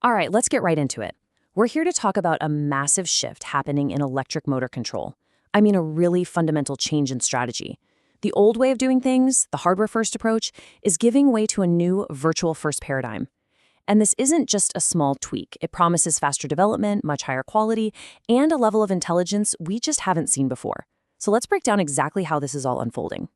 All right, let's get right into it. We're here to talk about a massive shift happening in electric motor control. I mean, a really fundamental change in strategy. The old way of doing things, the hardware-first approach, is giving way to a new virtual-first paradigm. And this isn't just a small tweak. It promises faster development, much higher quality, and a level of intelligence we just haven't seen before. So let's break down exactly how this is all unfolding.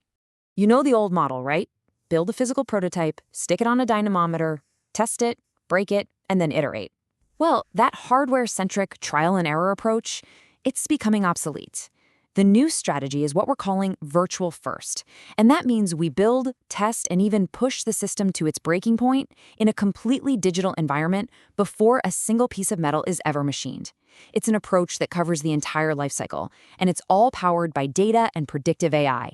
You know the old model, right? Build a physical prototype, stick it on a dynamometer, test it, break it, and then iterate. Well, that hardware-centric trial and error approach, it's becoming obsolete. The new strategy is what we're calling virtual first, and that means we build, test, and even push the system to its breaking point in a completely digital environment before a single piece of metal is ever machined. It's an approach that covers the entire life cycle, and it's all powered by data and predictive AI.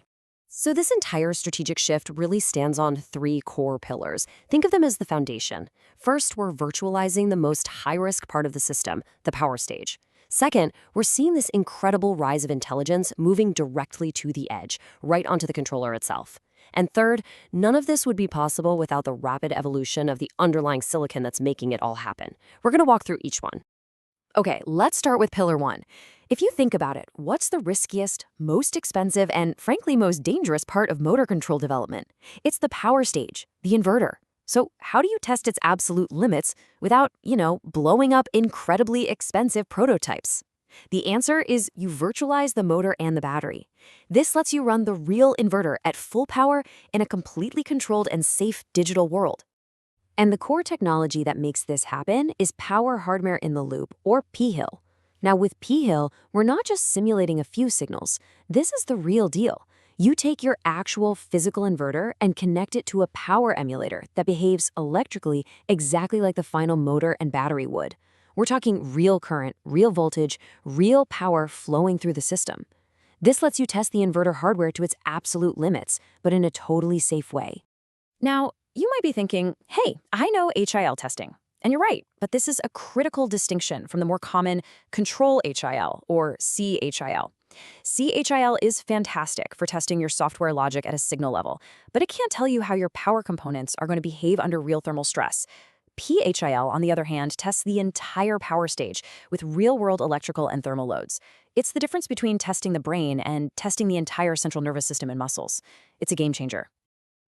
So this entire strategic shift really stands on three core pillars. Think of them as the foundation. First, we're virtualizing the most high-risk part of the system, the power stage. Second, we're seeing this incredible rise of intelligence moving directly to the edge, right onto the controller itself. And third, none of this would be possible without the rapid evolution of the underlying silicon that's making it all happen. We're going to walk through each one. Okay, let's start with pillar one. If you think about it, what's the riskiest, most expensive, and frankly most dangerous part of motor control development? It's the power stage, the inverter. So how do you test its absolute limits without, blowing up incredibly expensive prototypes? The answer is you virtualize the motor and the battery. This lets you run the real inverter at full power in a completely controlled and safe digital world. And the core technology that makes this happen is Power Hardware in the Loop, or P-Hill. Now with P-Hill, we're not just simulating a few signals. This is the real deal. You take your actual physical inverter and connect it to a power emulator that behaves electrically exactly like the final motor and battery would. We're talking real current, real voltage, real power flowing through the system. This lets you test the inverter hardware to its absolute limits, but in a totally safe way. Now, you might be thinking, hey, I know HIL testing. And you're right, but this is a critical distinction from the more common control HIL, or CHIL. CHIL is fantastic for testing your software logic at a signal level, but it can't tell you how your power components are going to behave under real thermal stress. PHIL, on the other hand, tests the entire power stage with real-world electrical and thermal loads. It's the difference between testing the brain and testing the entire central nervous system and muscles. It's a game changer.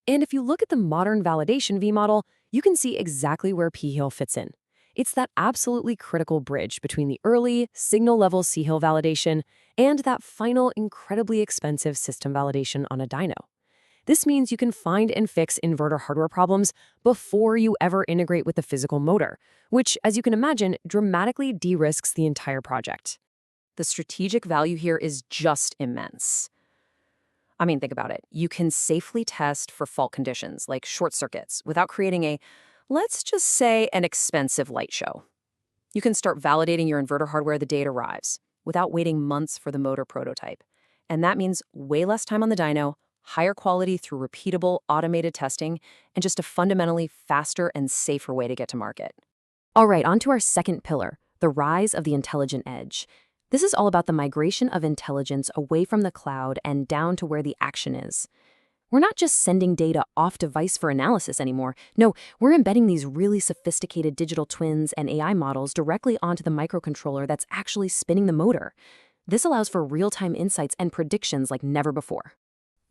And if you look at the modern validation V model, you can see exactly where P-Hill fits in. It's that absolutely critical bridge between the early, signal-level C-Hill validation and that final, incredibly expensive system validation on a dyno. This means you can find and fix inverter hardware problems before you ever integrate with the physical motor, which, as you can imagine, dramatically de-risks the entire project. The strategic value here is just immense. I mean, think about it. You can safely test for fault conditions like short circuits without creating a, let's just say, an expensive light show. You can start validating your inverter hardware the day it arrives without waiting months for the motor prototype. And that means way less time on the dyno, higher quality through repeatable, automated testing, and just a fundamentally faster and safer way to get to market. All right, on to our second pillar, the rise of the intelligent edge. This is all about the migration of intelligence away from the cloud and down to where the action is. We're not just sending data off-device for analysis anymore. No, we're embedding these really sophisticated digital twins and AI models directly onto the microcontroller that's actually spinning the motor. This allows for real-time insights and predictions like never before.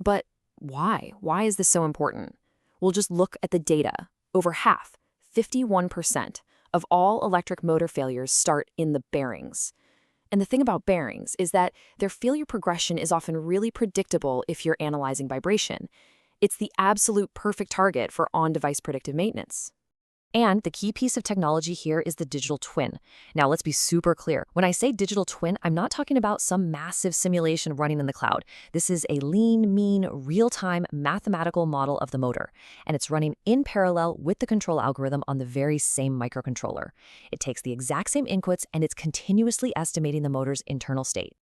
But why? Why is this so important? We'll just look at the data. Over half, 51%, of all electric motor failures start in the bearings. And the thing about bearings is that their failure progression is often really predictable if you're analyzing vibration. It's the absolute perfect target for on-device predictive maintenance. And the key piece of technology here is the digital twin. Now, let's be super clear. When I say digital twin, I'm not talking about some massive simulation running in the cloud. This is a lean, mean, real-time mathematical model of the motor, and it's running in parallel with the control algorithm on the very same microcontroller. It takes the exact same inputs, and it's continuously estimating the motor's internal state.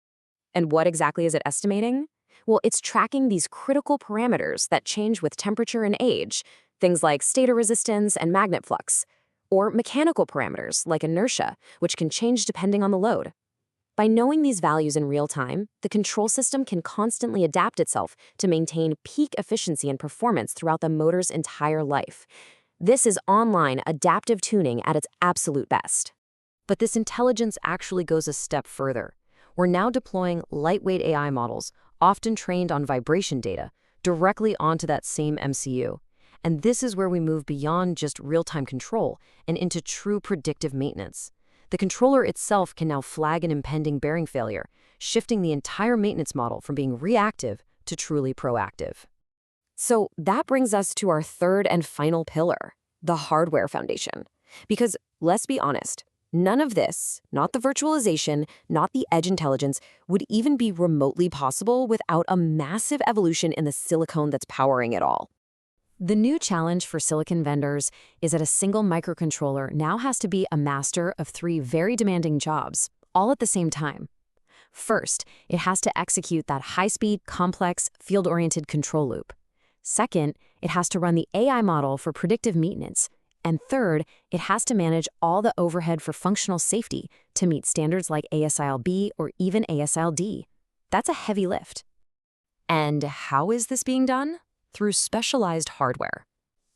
And what exactly is it estimating? Well, it's tracking these critical parameters that change with temperature and age, things like stator resistance and magnet flux, or mechanical parameters like inertia, which can change depending on the load. By knowing these values in real time, the control system can constantly adapt itself to maintain peak efficiency and performance throughout the motor's entire life. This is online adaptive tuning at its absolute best. But this intelligence actually goes a step further. We're now deploying lightweight AI models, often trained on vibration data, directly onto that same MCU. And this is where we move beyond just real-time control and into true predictive maintenance. The controller itself can now flag an impending bearing failure, shifting the entire maintenance model from being reactive to truly proactive. So that brings us to our third and final pillar, the hardware foundation. Because let's be honest, none of this, not the virtualization, not the edge intelligence, would even be remotely possible without a massive evolution in the silicon that's powering it all. The new challenge for silicon vendors is that a single microcontroller now has to be a master of three very demanding jobs, all at the same time. First, it has to execute that high-speed, complex, field-oriented control loop. Second, it has to run the AI model for predictive maintenance. And third, it has to manage all the overhead for functional safety to meet standards like ASIL-B or even ASIL-D. That's a heavy lift. And how is this being done? Through specialized hardware.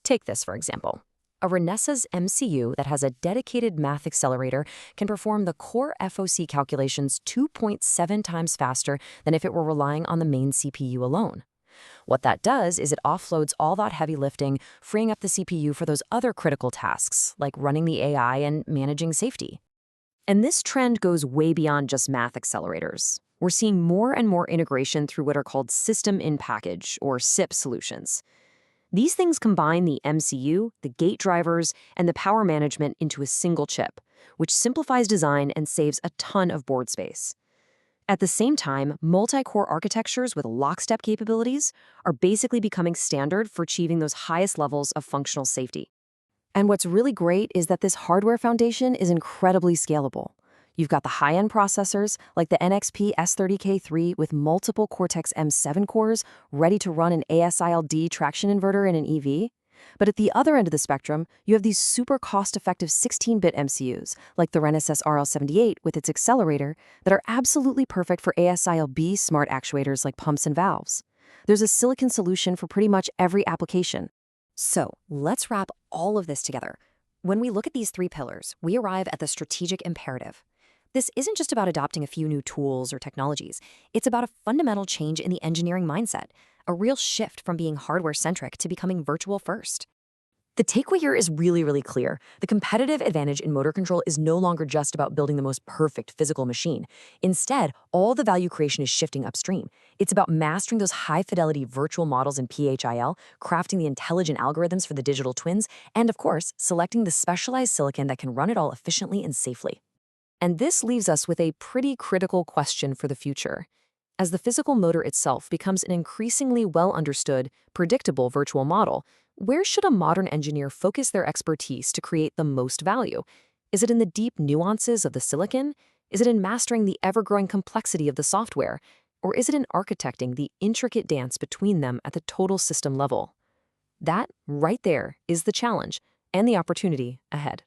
Take this, for example. A Renesas MCU that has a dedicated math accelerator can perform the core FOC calculations 2.7 times faster than if it were relying on the main CPU alone. What that does is it offloads all that heavy lifting, freeing up the CPU for those other critical tasks, like running the AI and managing safety. And this trend goes way beyond just math accelerators. We're seeing more and more integration through what are called system-in-package, or SIP solutions. These things combine the MCU, the gate drivers, and the power management into a single chip, which simplifies design and saves a ton of board space. At the same time, multi-core architectures with lockstep capabilities are basically becoming standard for achieving those highest levels of functional safety. And what's really great is that this hardware foundation is incredibly scalable. You've got the high-end processors like the NXP S30K3 with multiple Cortex-M7 cores ready to run an ASIL-D traction inverter in an EV. But at the other end of the spectrum, you have these super cost-effective 16-bit MCUs, like the Renesas RL78 with its accelerator, that are absolutely perfect for ASIL-B smart actuators like pumps and valves. There's a silicon solution for pretty much every application. So let's wrap all of this together. When we look at these three pillars, we arrive at the strategic imperative. This isn't just about adopting a few new tools or technologies. It's about a fundamental change in the engineering mindset, a real shift from being hardware-centric to becoming virtual-first. The takeaway here is really, really clear. The competitive advantage in motor control is no longer just about building the most perfect physical machine. Instead, all the value creation is shifting upstream. It's about mastering those high-fidelity virtual models in PHIL, crafting the intelligent algorithms for the digital twins, and, of course, selecting the specialized silicon that can run it all efficiently and safely. And this leaves us with a pretty critical question for the future. As the physical motor itself becomes an increasingly well-understood, predictable virtual model, where should a modern engineer focus their expertise to create the most value? Is it in the deep nuances of the silicon? Is it in mastering the ever-growing complexity of the software? Or is it in architecting the intricate dance between them at the total system level? That, right there, is the challenge and the opportunity ahead.